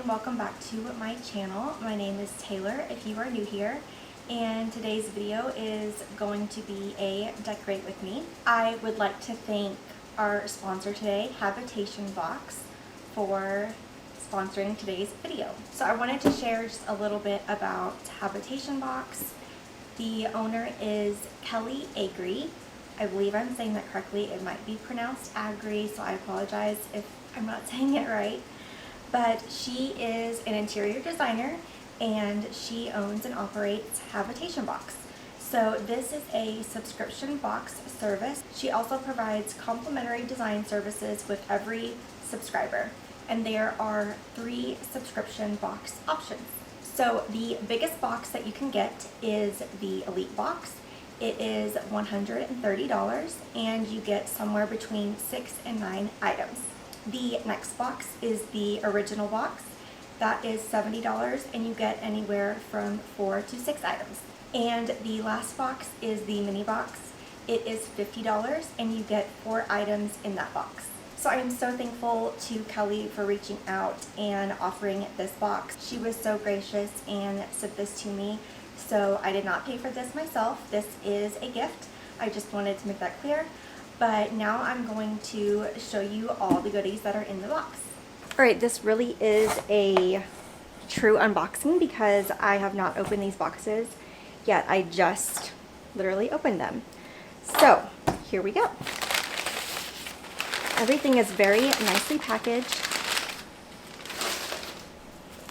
Welcome back to my channel. My name is Taylor if you are new here, and today's video is going to be a decorate with me. I would like to thank our sponsor today, Habitation Box, for sponsoring today's video. So I wanted to share just a little bit about Habitation Box. The owner is Kelly Agri. I believe I'm saying that correctly. It might be pronounced Agri, so I apologize if I'm not saying it right. But she is an interior designer and she owns and operates Habitation Box. So this is a subscription box service. She also provides complimentary design services with every subscriber. And there are 3 subscription box options. So the biggest box that you can get is the Elite Box. It is $130 and you get somewhere between 6 and 9 items. The next box is the original box. That is $70 and you get anywhere from 4 to 6 items. And the last box is the mini box. It is $50 and you get 4 items in that box. So I am so thankful to Kelly for reaching out and offering this box. She was so gracious and sent this to me. So I did not pay for this myself. This is a gift. I just wanted to make that clear. But now I'm going to show you all the goodies that are in the box. Alright, this really is a true unboxing because I have not opened these boxes yet. I just literally opened them. So, here we go. Everything is very nicely packaged.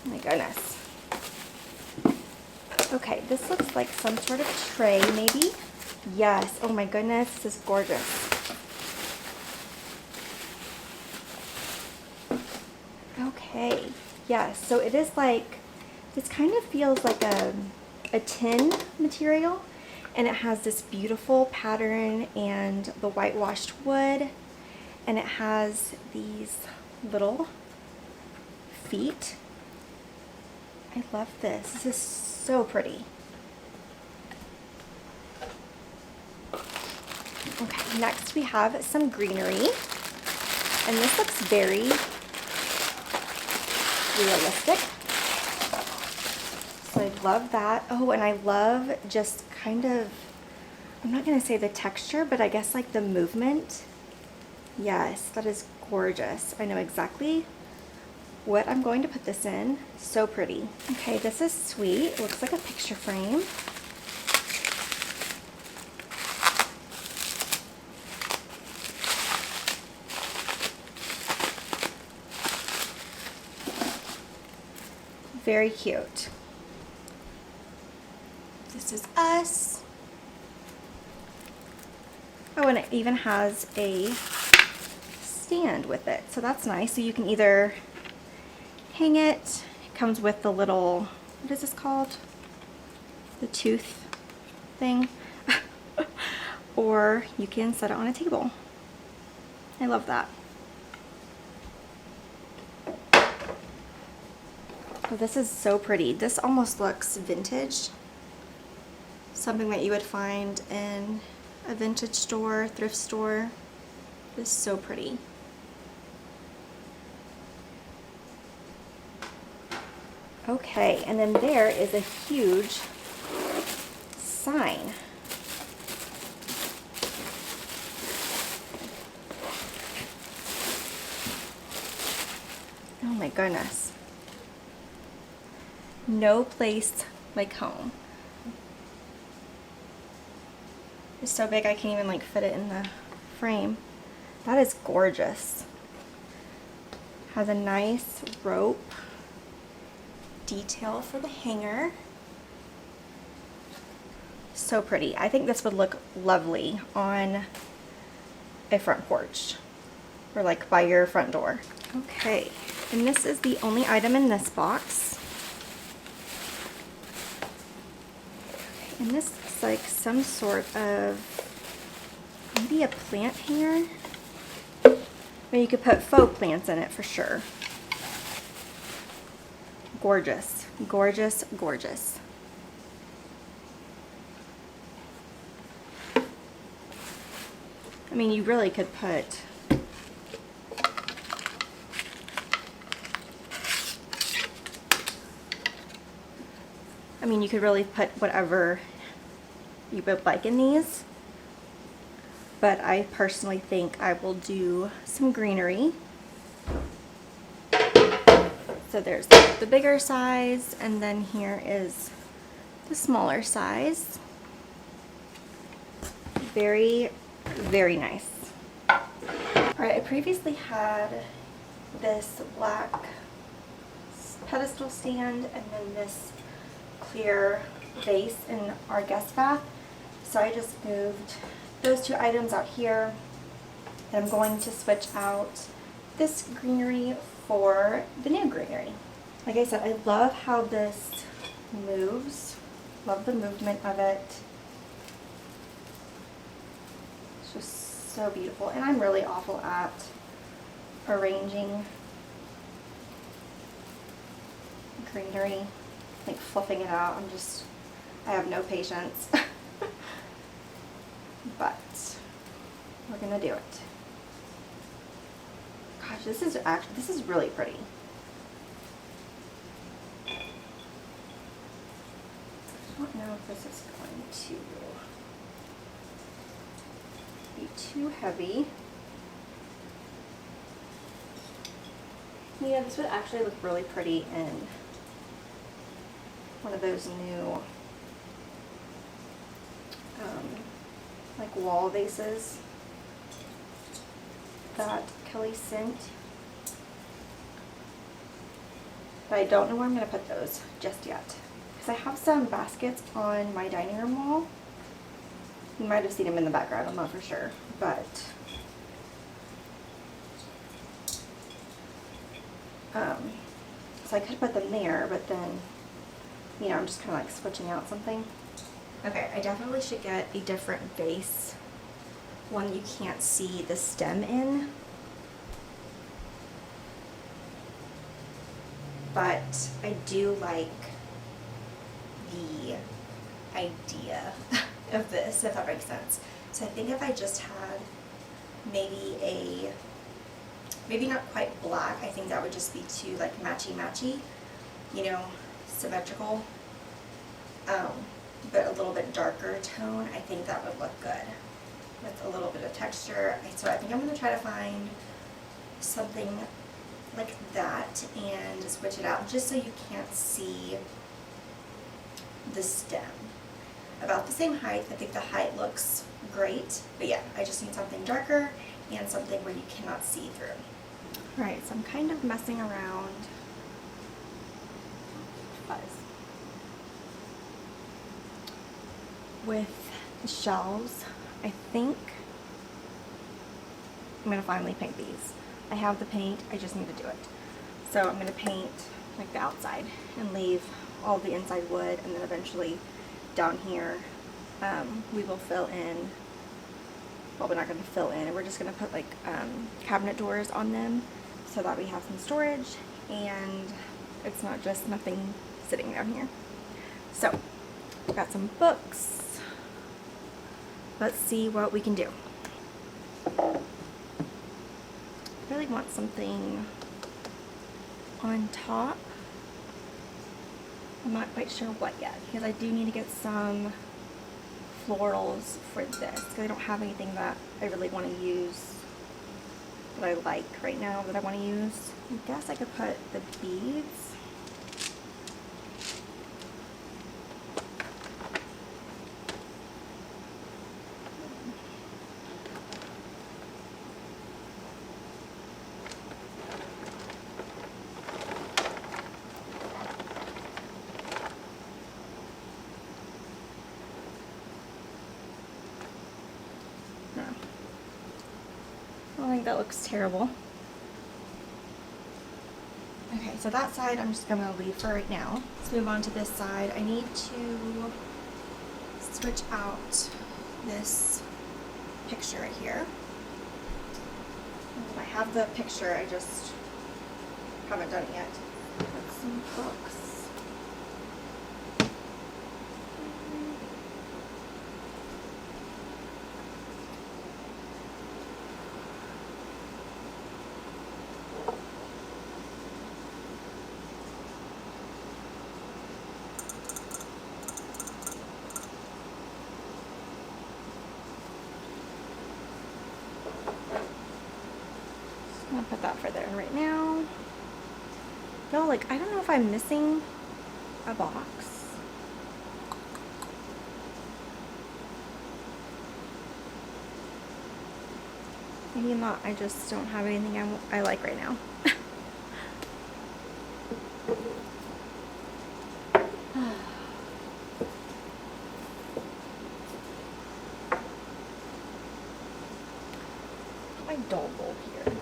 Oh my goodness. Okay, this looks like some sort of tray maybe. Yes, oh my goodness, this is gorgeous. Okay, yes, so it is like, this kind of feels like a tin material, and it has this beautiful pattern and the whitewashed wood, and it has these little feet. I love this. This is so pretty. Okay, next we have some greenery, and this looks very realistic. So I love that. Oh, and I love just kind of, I'm not going to say the texture, but I guess like the movement. Yes, that is gorgeous. I know exactly what I'm going to put this in. So pretty. Okay, this is sweet. It looks like a picture frame. Very cute. This is us. Oh, and it even has a stand with it, so that's nice. So you can either hang it. It comes with the little, what is this called? The tooth thing. Or you can set it on a table. I love that. Oh, this is so pretty. This almost looks vintage. Something that you would find in a vintage store, thrift store. This is so pretty. Okay, and then there is a huge sign. Oh my goodness. No place like home. It's so big I can't even like fit it in the frame. That is gorgeous. Has a nice rope detail for the hanger. So pretty. I think this would look lovely on a front porch or like by your front door. Okay, and this is the only item in this box. And this looks like some sort of, maybe a plant hanger. I mean, you could put faux plants in it for sure. Gorgeous, gorgeous, gorgeous. I mean, you really could put you could really put whatever you would like in these, but I personally think I will do some greenery. So there's the bigger size, and then here is the smaller size. Very, very nice. Alright, I previously had this black pedestal stand and then this clear vase in our guest bath. So I just moved those two items out here, and I'm going to switch out this greenery for the new greenery. Like I said, I love how this moves. Love the movement of it. It's just so beautiful, and I'm really awful at arranging greenery, like fluffing it out. I have no patience. But we're gonna do it. Gosh, this is really pretty. I don't know if this is going to be too heavy. Yeah, this would actually look really pretty in one of those new like wall vases that Kelly sent. But I don't know where I'm going to put those just yet, because I have some baskets on my dining room wall. You might have seen them in the background, I'm not for sure, but so I could put them there, but then, you know, I'm just kind of like switching out something. Okay, I definitely should get a different vase, one you can't see the stem in. But I do like the idea of this, if that makes sense. So I think if I just had maybe not quite black, I think that would just be too like matchy-matchy, you know, symmetrical. But a little bit darker tone, I think that would look good with a little bit of texture. So I think I'm going to try to find something like that and switch it out just so you can't see the stem. About the same height. I think the height looks great, but yeah, I just need something darker and something where you cannot see through. Alright, so I'm kind of messing around with the shelves. I think I'm going to finally paint these. I have the paint, I just need to do it. So I'm going to paint like the outside and leave all the inside wood, and then eventually down here we will fill in, well, we're not going to fill in, we're just going to put like cabinet doors on them so that we have some storage and it's not just nothing sitting down here. So I've got some books. Let's see what we can do. I really want something on top. I'm not quite sure what yet, because I do need to get some florals for this, because I don't have anything that I really want to use that I like right now that I want to use. I guess guess I could put the beads. I don't think that looks terrible. Okay, so that side I'm just gonna leave for right now. Let's move on to this side. I need to switch out this picture right here. I have the picture, I just haven't done it yet. Put some books. I'm gonna put that for there right now. No, like, I don't know if I'm missing a box. Maybe not, I just don't have anything I like right now. My doll bulb here.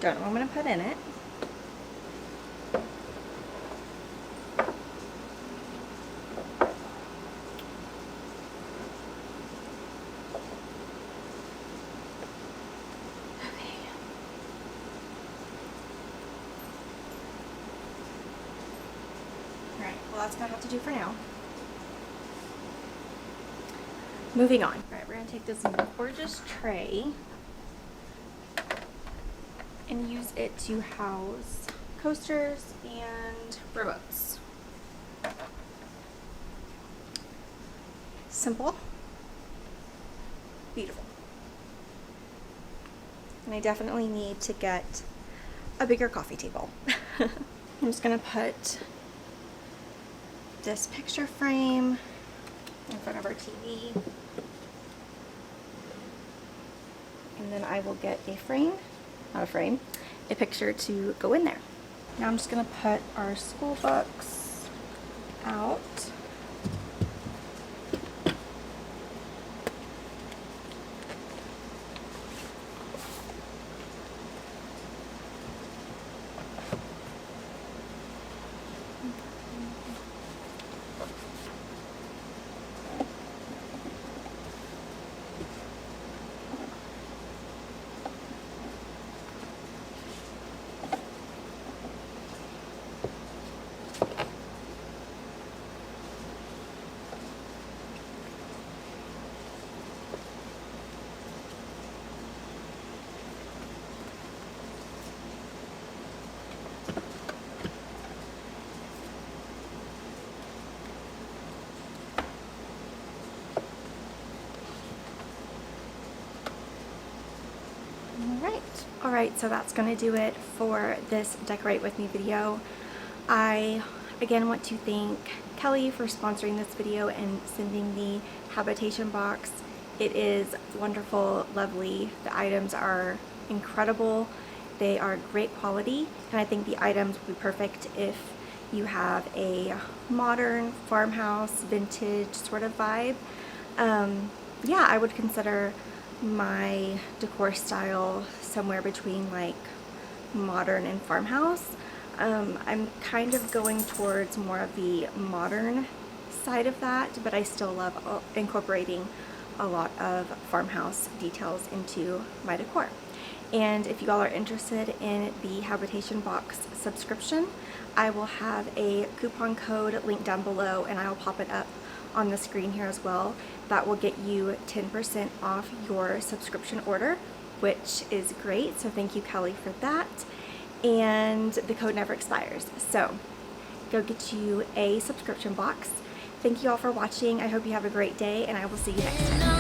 Don't know what I'm going to put in it. Alright, well that's going to have to do for now. Moving on. Alright, we're going to take this gorgeous tray and use it to house coasters and remotes. Simple, beautiful. And I definitely need to get a bigger coffee table. I'm just going to put this picture frame in front of our TV. And then I will get a frame, not a frame, a picture to go in there. Now I'm just going to put our school books out. Alright, so that's going to do it for this Decorate With Me video. I, again, want to thank Kelly for sponsoring this video and sending the habitation box. It is wonderful, lovely. The items are incredible. They are great quality, and I think the items will be perfect if you have a modern farmhouse, vintage sort of vibe. Yeah, I would consider my decor style somewhere between like modern and farmhouse. I'm kind of going towards more of the modern side of that, but I still love incorporating a lot of farmhouse details into my decor. And if you all are interested in the habitation box subscription, I will have a coupon code linked down below, and I will pop it up on the screen here as well. That will get you 10% off your subscription order, which is great. So thank you, Kelly, for that. And the code never expires. So go get you a subscription box. Thank you all for watching. I hope you have a great day, and I will see you next time.